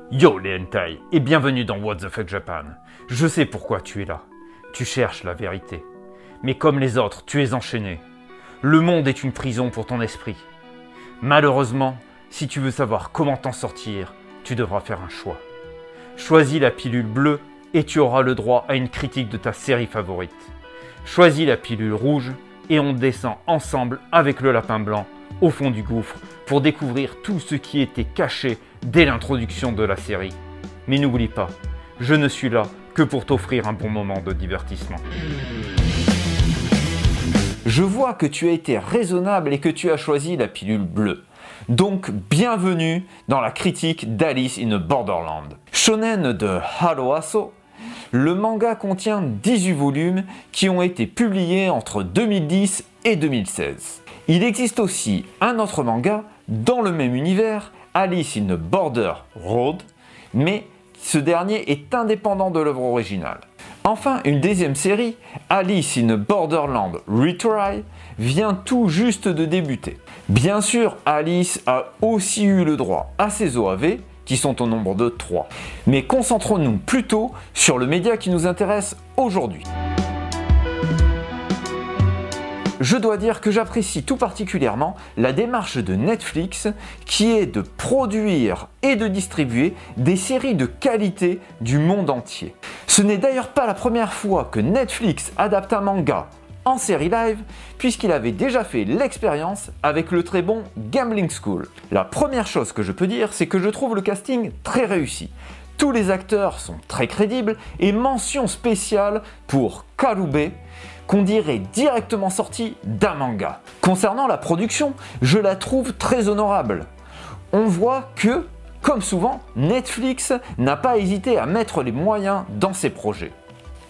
Yo les hentai, et bienvenue dans What the Fuck Japan. Je sais pourquoi tu es là. Tu cherches la vérité. Mais comme les autres, tu es enchaîné. Le monde est une prison pour ton esprit. Malheureusement, si tu veux savoir comment t'en sortir, tu devras faire un choix. Choisis la pilule bleue et tu auras le droit à une critique de ta série favorite. Choisis la pilule rouge et on descend ensemble avec le lapin blanc au fond du gouffre pour découvrir tout ce qui était caché dès l'introduction de la série. Mais n'oublie pas, je ne suis là que pour t'offrir un bon moment de divertissement. Je vois que tu as été raisonnable et que tu as choisi la pilule bleue. Donc bienvenue dans la critique d'Alice in Borderland. Shonen de Haro Aso, le manga contient 18 volumes qui ont été publiés entre 2010 et 2016. Il existe aussi un autre manga dans le même univers, Alice in Border Road, mais ce dernier est indépendant de l'œuvre originale. Enfin, une deuxième série, Alice in Borderland Retry, vient tout juste de débuter. Bien sûr, Alice a aussi eu le droit à ses OAV, qui sont au nombre de 3. Mais concentrons-nous plutôt sur le média qui nous intéresse aujourd'hui. Je dois dire que j'apprécie tout particulièrement la démarche de Netflix qui est de produire et de distribuer des séries de qualité du monde entier. Ce n'est d'ailleurs pas la première fois que Netflix adapte un manga en série live, puisqu'il avait déjà fait l'expérience avec le très bon Gambling School. La première chose que je peux dire, c'est que je trouve le casting très réussi. Tous les acteurs sont très crédibles et mention spéciale pour Karube, qu'on dirait directement sorti d'un manga. Concernant la production, je la trouve très honorable. On voit que, comme souvent, Netflix n'a pas hésité à mettre les moyens dans ses projets.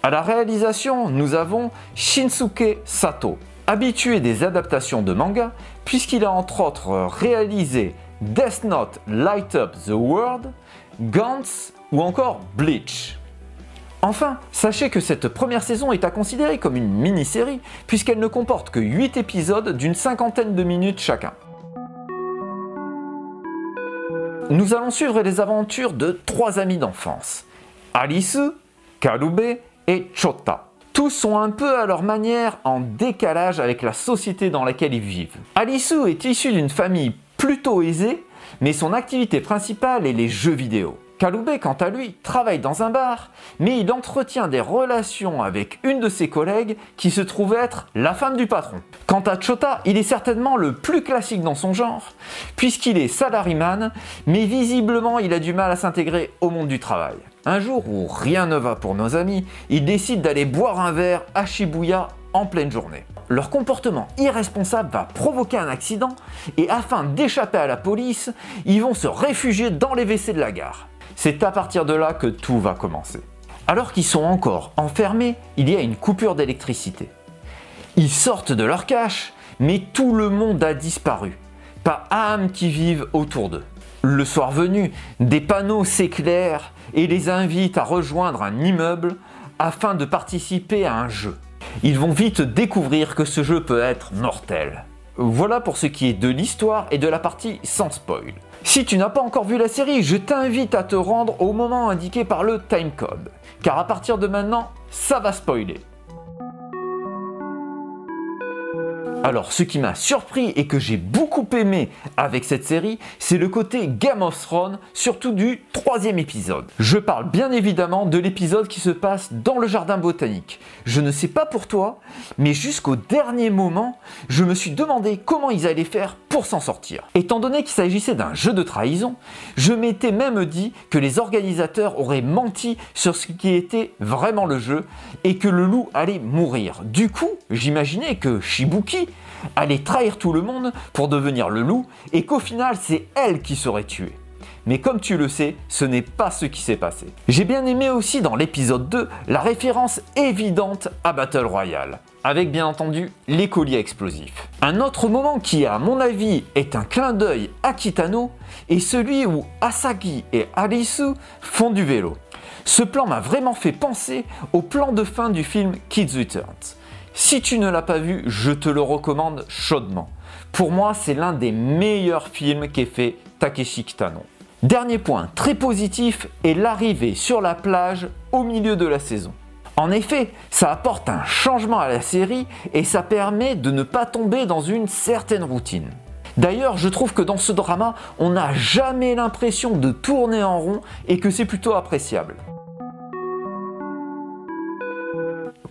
À la réalisation, nous avons Shinsuke Sato, habitué des adaptations de manga, puisqu'il a entre autres réalisé Death Note Light Up the World, Gantz ou encore Bleach. Enfin, sachez que cette première saison est à considérer comme une mini-série, puisqu'elle ne comporte que 8 épisodes d'une cinquantaine de minutes chacun. Nous allons suivre les aventures de 3 amis d'enfance, Alice, Karube et Chota. Tous sont un peu à leur manière en décalage avec la société dans laquelle ils vivent. Alice est issue d'une famille plutôt aisée, mais son activité principale est les jeux vidéo. Karube, quant à lui, travaille dans un bar, mais il entretient des relations avec une de ses collègues qui se trouve être la femme du patron. Quant à Chota, il est certainement le plus classique dans son genre, puisqu'il est salaryman, mais visiblement il a du mal à s'intégrer au monde du travail. Un jour où rien ne va pour nos amis, ils décident d'aller boire un verre à Shibuya en pleine journée. Leur comportement irresponsable va provoquer un accident et afin d'échapper à la police, ils vont se réfugier dans les WC de la gare. C'est à partir de là que tout va commencer. Alors qu'ils sont encore enfermés, il y a une coupure d'électricité. Ils sortent de leur cache, mais tout le monde a disparu. Pas âme qui vive autour d'eux. Le soir venu, des panneaux s'éclairent et les invitent à rejoindre un immeuble afin de participer à un jeu. Ils vont vite découvrir que ce jeu peut être mortel. Voilà pour ce qui est de l'histoire et de la partie sans spoil. Si tu n'as pas encore vu la série, je t'invite à te rendre au moment indiqué par le timecode, car à partir de maintenant, ça va spoiler. Alors, ce qui m'a surpris et que j'ai beaucoup aimé avec cette série, c'est le côté Game of Thrones, surtout du 3e épisode. Je parle bien évidemment de l'épisode qui se passe dans le jardin botanique. Je ne sais pas pour toi, mais jusqu'au dernier moment, je me suis demandé comment ils allaient faire pour s'en sortir. Étant donné qu'il s'agissait d'un jeu de trahison, je m'étais même dit que les organisateurs auraient menti sur ce qui était vraiment le jeu et que le loup allait mourir. Du coup, j'imaginais que Shibuki allait trahir tout le monde pour devenir le loup et qu'au final c'est elle qui serait tuée. Mais comme tu le sais, ce n'est pas ce qui s'est passé. J'ai bien aimé aussi dans l'épisode 2 la référence évidente à Battle Royale, avec bien entendu les colliers explosifs. Un autre moment qui à mon avis est un clin d'œil à Kitano est celui où Asagi et Arisu font du vélo. Ce plan m'a vraiment fait penser au plan de fin du film Kids Returns. Si tu ne l'as pas vu, je te le recommande chaudement. Pour moi, c'est l'un des meilleurs films qu'ait fait Takeshi Kitano. Dernier point très positif est l'arrivée sur la plage au milieu de la saison. En effet, ça apporte un changement à la série et ça permet de ne pas tomber dans une certaine routine. D'ailleurs, je trouve que dans ce drama, on n'a jamais l'impression de tourner en rond et que c'est plutôt appréciable.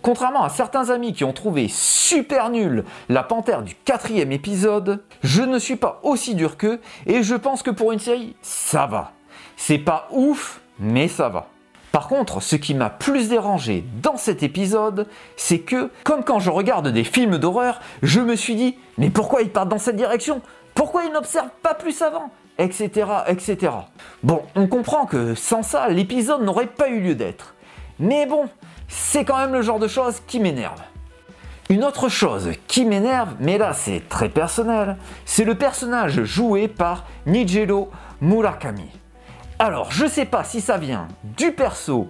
Contrairement à certains amis qui ont trouvé super nul la panthère du 4e épisode, je ne suis pas aussi dur qu'eux et je pense que pour une série, ça va. C'est pas ouf, mais ça va. Par contre, ce qui m'a plus dérangé dans cet épisode, c'est que, comme quand je regarde des films d'horreur, je me suis dit « Mais pourquoi ils partent dans cette direction? Pourquoi ils n'observent pas plus avant ?» etc. etc. Bon, on comprend que sans ça, l'épisode n'aurait pas eu lieu d'être. Mais bon, c'est quand même le genre de choses qui m'énerve. Une autre chose qui m'énerve, mais là c'est très personnel, c'est le personnage joué par Nigel Murakami. Alors, je sais pas si ça vient du perso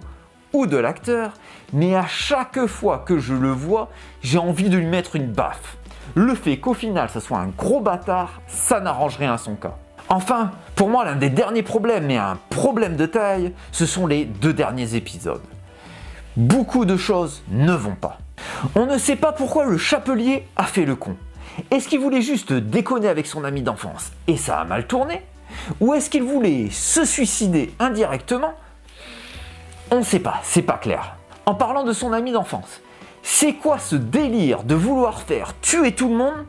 ou de l'acteur, mais à chaque fois que je le vois, j'ai envie de lui mettre une baffe. Le fait qu'au final, ça soit un gros bâtard, ça n'arrange rien à son cas. Enfin, pour moi, l'un des derniers problèmes, mais un problème de taille, ce sont les 2 derniers épisodes. Beaucoup de choses ne vont pas. On ne sait pas pourquoi le chapelier a fait le con. Est-ce qu'il voulait juste déconner avec son ami d'enfance et ça a mal tourné? Ou est-ce qu'il voulait se suicider indirectement? On ne sait pas, c'est pas clair. En parlant de son ami d'enfance, c'est quoi ce délire de vouloir faire tuer tout le monde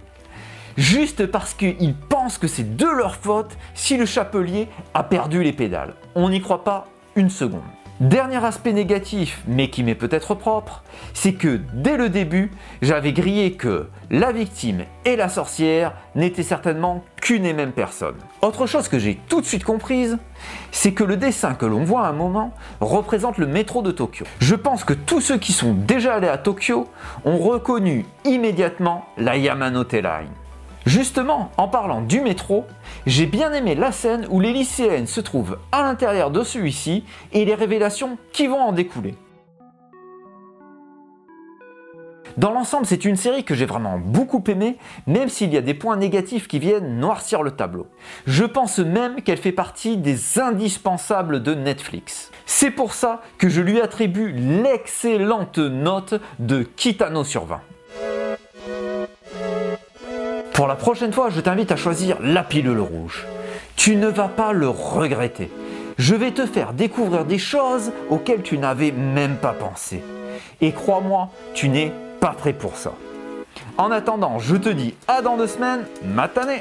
juste parce qu'ils pensent que c'est de leur faute si le chapelier a perdu les pédales? On n'y croit pas une seconde. Dernier aspect négatif, mais qui m'est peut-être propre, c'est que dès le début, j'avais grillé que la victime et la sorcière n'étaient certainement qu'une et même personne. Autre chose que j'ai tout de suite comprise, c'est que le dessin que l'on voit à un moment représente le métro de Tokyo. Je pense que tous ceux qui sont déjà allés à Tokyo ont reconnu immédiatement la Yamanote Line. Justement, en parlant du métro, j'ai bien aimé la scène où les lycéennes se trouvent à l'intérieur de celui-ci et les révélations qui vont en découler. Dans l'ensemble, c'est une série que j'ai vraiment beaucoup aimée, même s'il y a des points négatifs qui viennent noircir le tableau. Je pense même qu'elle fait partie des indispensables de Netflix. C'est pour ça que je lui attribue l'excellente note de Kitano sur 20. Pour la prochaine fois, je t'invite à choisir la pilule rouge. Tu ne vas pas le regretter. Je vais te faire découvrir des choses auxquelles tu n'avais même pas pensé. Et crois-moi, tu n'es pas prêt pour ça. En attendant, je te dis à dans 2 semaines, matane!